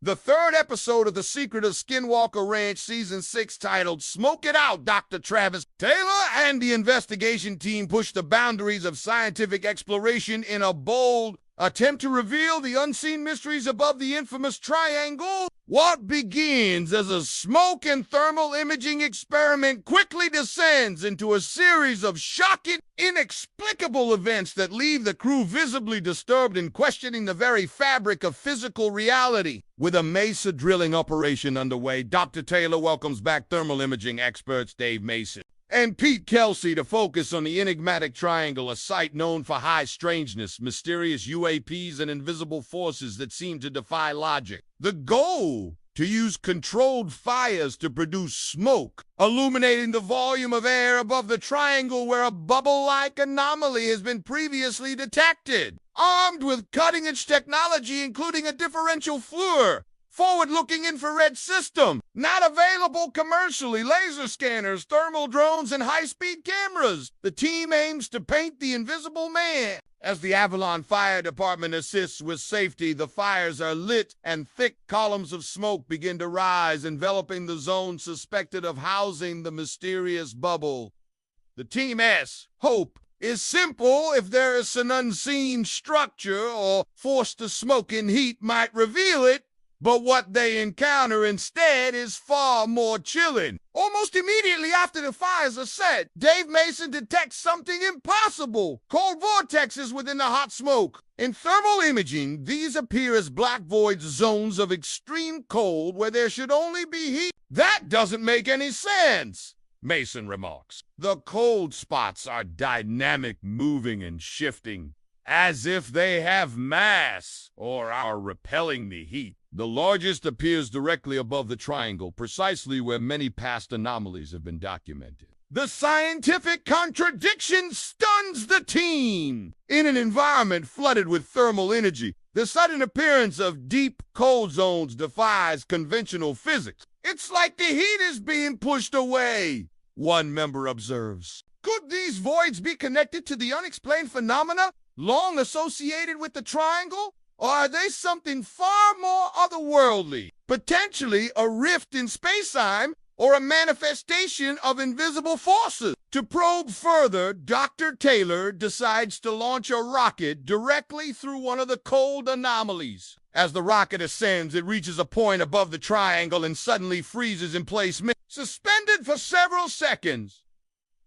The third episode of The Secret of Skinwalker Ranch Season 6, titled Smoke It Out, Dr. Travis Taylor and the investigation team push the boundaries of scientific exploration in a bold attempt to reveal the unseen mysteries above the infamous triangle. What begins as a smoke and thermal imaging experiment quickly descends into a series of shocking, inexplicable events that leave the crew visibly disturbed and questioning the very fabric of physical reality. With a mesa drilling operation underway, Dr. Taylor welcomes back thermal imaging experts Dave Mason and Pete Kelsey to focus on the enigmatic triangle, a site known for high strangeness, mysterious UAPs, and invisible forces that seem to defy logic. The goal: to use controlled fires to produce smoke, illuminating the volume of air above the triangle where a bubble-like anomaly has been previously detected. Armed with cutting-edge technology, including a differential FLIR, forward-looking infrared system, not available commercially, laser scanners, thermal drones, and high-speed cameras, the team aims to paint the invisible man. As the Avalon Fire Department assists with safety, the fires are lit and thick columns of smoke begin to rise, enveloping the zone suspected of housing the mysterious bubble. The team's hope is simple: if there is an unseen structure or force to smoke and heat might reveal it. But what they encounter instead is far more chilling. Almost immediately after the fires are set, Dave Mason detects something impossible: cold vortexes within the hot smoke. In thermal imaging, these appear as black void zones of extreme cold where there should only be heat. That doesn't make any sense, Mason remarks. The cold spots are dynamic, moving and shifting, as if they have mass or are repelling the heat. The largest appears directly above the triangle, precisely where many past anomalies have been documented. The scientific contradiction stuns the team. In an environment flooded with thermal energy, the sudden appearance of deep, cold zones defies conventional physics. It's like the heat is being pushed away, one member observes. Could these voids be connected to the unexplained phenomena long associated with the triangle? Or are they something far more otherworldly, potentially a rift in space-time or a manifestation of invisible forces? To probe further, Dr. Taylor decides to launch a rocket directly through one of the cold anomalies. As the rocket ascends, it reaches a point above the triangle and suddenly freezes in place, suspended for several seconds.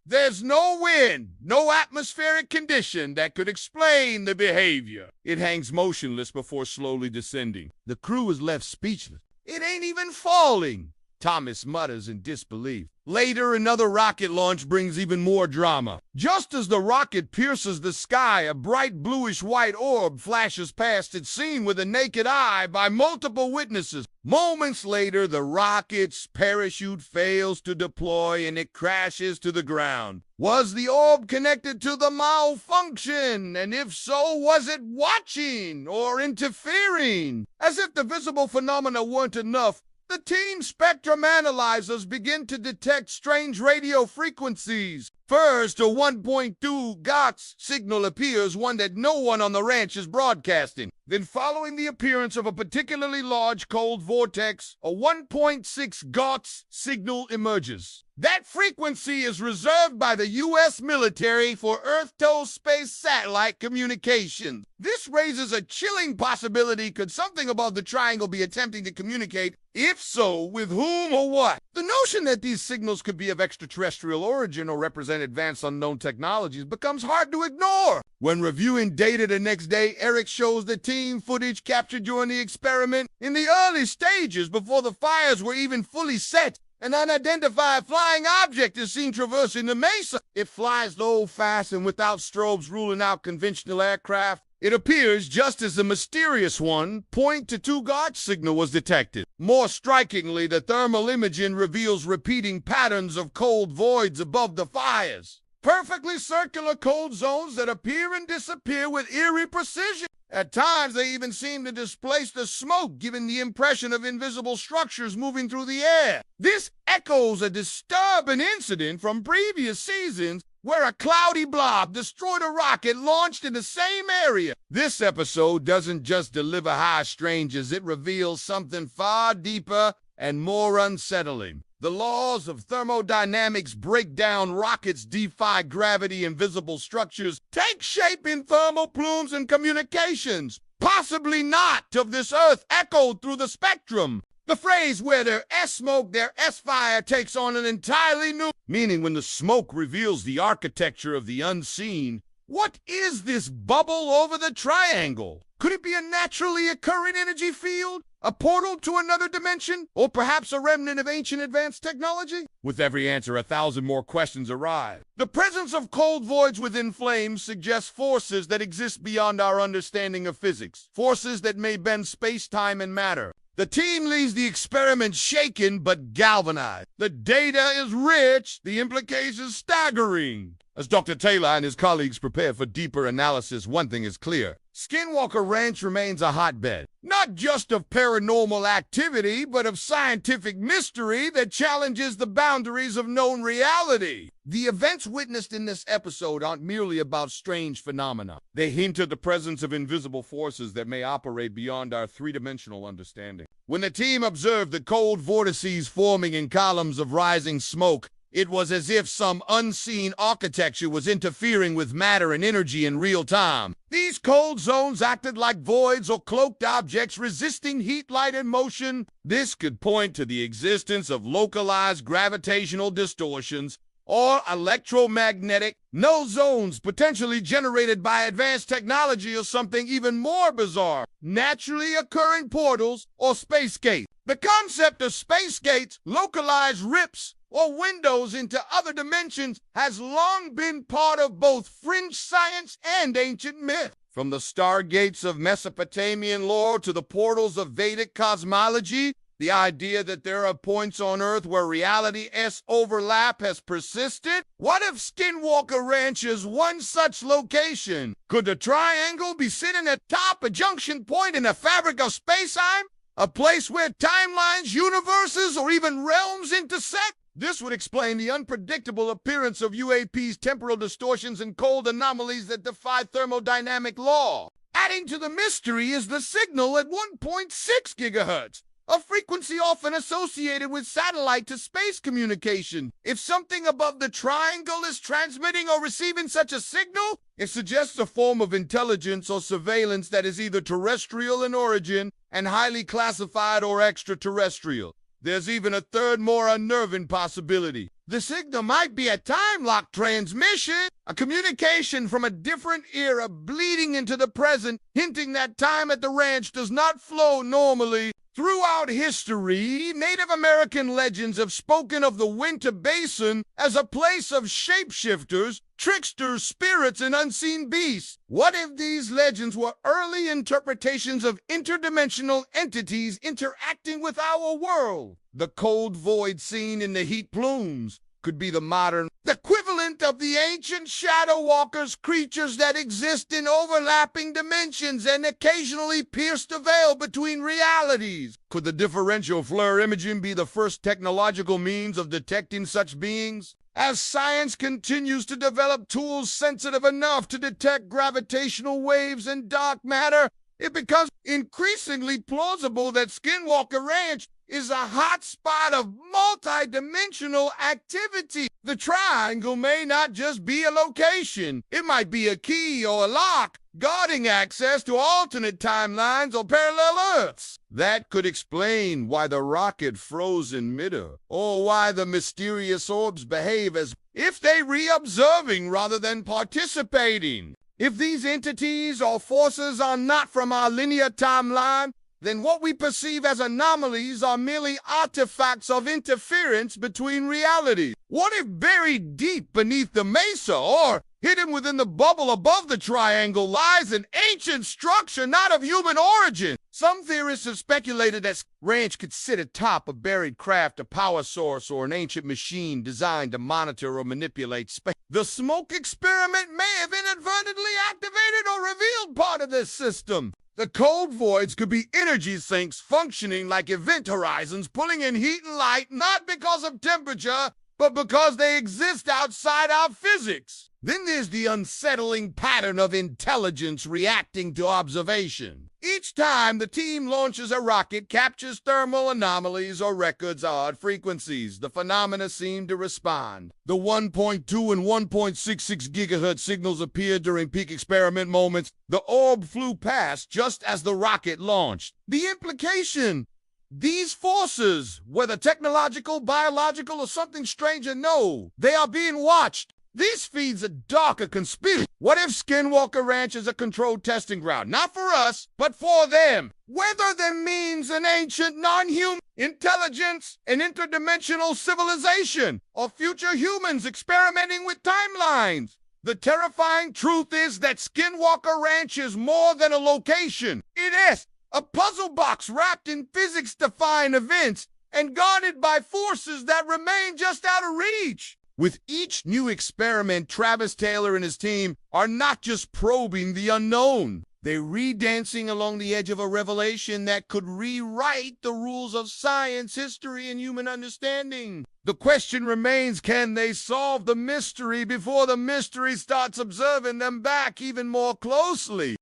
There's no wind, no atmospheric condition that could explain the behavior. It hangs motionless before slowly descending. The crew is left speechless. It ain't even falling, Thomas mutters in disbelief. Later, another rocket launch brings even more drama. Just as the rocket pierces the sky, a bright bluish-white orb flashes past it, seen with the naked eye by multiple witnesses. Moments later, the rocket's parachute fails to deploy and it crashes to the ground. Was the orb connected to the malfunction? And if so, was it watching or interfering? As if the visible phenomena weren't enough, the team spectrum analyzers begin to detect strange radio frequencies. First, a 1.2 GHz signal appears, one that no one on the ranch is broadcasting. Then, following the appearance of a particularly large cold vortex, a 1.6 GHz signal emerges. That frequency is reserved by the U.S. military for Earth-to space satellite communications. This raises a chilling possibility: could something above the triangle be attempting to communicate? If so, with whom or what? The notion that these signals could be of extraterrestrial origin or represent advanced unknown technologies becomes hard to ignore. When reviewing data the next day, Eric shows the team footage captured during the experiment. In the early stages, before the fires were even fully set, an unidentified flying object is seen traversing the mesa. It flies low, fast, and without strobes ruling out conventional aircraft. It appears just as the mysterious 1.2 GHz signal was detected. More strikingly, the thermal imaging reveals repeating patterns of cold voids above the fires. Perfectly circular cold zones that appear and disappear with eerie precision. At times, they even seem to displace the smoke, giving the impression of invisible structures moving through the air. This echoes a disturbing incident from previous seasons where a cloudy blob destroyed a rocket launched in the same area. This episode doesn't just deliver high strangeness, it reveals something far deeper and more unsettling. The laws of thermodynamics break down rockets, defy gravity, invisible structures take shape in thermal plumes and communications. Possibly not of this earth echoed through the spectrum. The phrase where their S-smoke, their S-fire takes on an entirely new meaning when the smoke reveals the architecture of the unseen. What is this bubble over the triangle? Could it be a naturally occurring energy field? A portal to another dimension? Or perhaps a remnant of ancient advanced technology? With every answer, 1,000 more questions arise. The presence of cold voids within flames suggests forces that exist beyond our understanding of physics. Forces that may bend space, time, and matter. The team leaves the experiment shaken but galvanized. The data is rich, the implications staggering. As Dr. Taylor and his colleagues prepare for deeper analysis, one thing is clear. Skinwalker Ranch remains a hotbed, not just of paranormal activity, but of scientific mystery that challenges the boundaries of known reality. The events witnessed in this episode aren't merely about strange phenomena. They hint at the presence of invisible forces that may operate beyond our three-dimensional understanding. When the team observed the cold vortices forming in columns of rising smoke, it was as if some unseen architecture was interfering with matter and energy in real time. These cold zones acted like voids or cloaked objects resisting heat, light, and motion. This could point to the existence of localized gravitational distortions or electromagnetic null zones potentially generated by advanced technology, or something even more bizarre, naturally occurring portals or space gates. The concept of space gates, localized rips, or windows into other dimensions has long been part of both fringe science and ancient myth. From the stargates of Mesopotamian lore to the portals of Vedic cosmology, the idea that there are points on Earth where reality's overlap has persisted. What if Skinwalker Ranch is one such location? Could the triangle be sitting atop a junction point in the fabric of space-time? A place where timelines, universes, or even realms intersect? This would explain the unpredictable appearance of UAP's temporal distortions and cold anomalies that defy thermodynamic law. Adding to the mystery is the signal at 1.6 gigahertz, a frequency often associated with satellite-to-space communication. If something above the triangle is transmitting or receiving such a signal, it suggests a form of intelligence or surveillance that is either terrestrial in origin and highly classified, or extraterrestrial. There's even a third, more unnerving possibility. The signal might be a time-locked transmission, a communication from a different era bleeding into the present, hinting that time at the ranch does not flow normally. Throughout history, Native American legends have spoken of the Winter Basin as a place of shapeshifters, tricksters, spirits, and unseen beasts. What if these legends were early interpretations of interdimensional entities interacting with our world? The cold void seen in the heat plumes could be the modern equivalent of the ancient shadow walkers, creatures that exist in overlapping dimensions and occasionally pierce the veil between realities. Could the differential flare imaging be the first technological means of detecting such beings? As science continues to develop tools sensitive enough to detect gravitational waves and dark matter, it becomes increasingly plausible that Skinwalker Ranch is a hotspot of multi-dimensional activity. The triangle may not just be a location. It might be a key or a lock, guarding access to alternate timelines or parallel Earths. That could explain why the rocket froze in midair, or why the mysterious orbs behave as if they re-observing rather than participating. If these entities or forces are not from our linear timeline, then what we perceive as anomalies are merely artifacts of interference between realities. What if buried deep beneath the mesa, or hidden within the bubble above the triangle, lies an ancient structure not of human origin? Some theorists have speculated that Ranch could sit atop a buried craft, a power source, or an ancient machine designed to monitor or manipulate space. The smoke experiment may have inadvertently activated or revealed part of this system. The cold voids could be energy sinks functioning like event horizons, pulling in heat and light not because of temperature, but because they exist outside our physics. Then there's the unsettling pattern of intelligence reacting to observation. Each time the team launches a rocket, captures thermal anomalies, or records odd frequencies, the phenomena seem to respond. The 1.2 and 1.66 gigahertz signals appeared during peak experiment moments. The orb flew past just as the rocket launched. The implication: these forces, whether technological, biological, or something stranger, no, they are being watched. This feeds a darker conspiracy. What if Skinwalker Ranch is a controlled testing ground, not for us, but for them? Whether there means an ancient non-human intelligence, an interdimensional civilization, or future humans experimenting with timelines. The terrifying truth is that Skinwalker Ranch is more than a location. It is a puzzle box wrapped in physics-defying events and guarded by forces that remain just out of reach. With each new experiment, Travis Taylor and his team are not just probing the unknown. They're re-dancing along the edge of a revelation that could rewrite the rules of science, history, and human understanding. The question remains, can they solve the mystery before the mystery starts observing them back even more closely?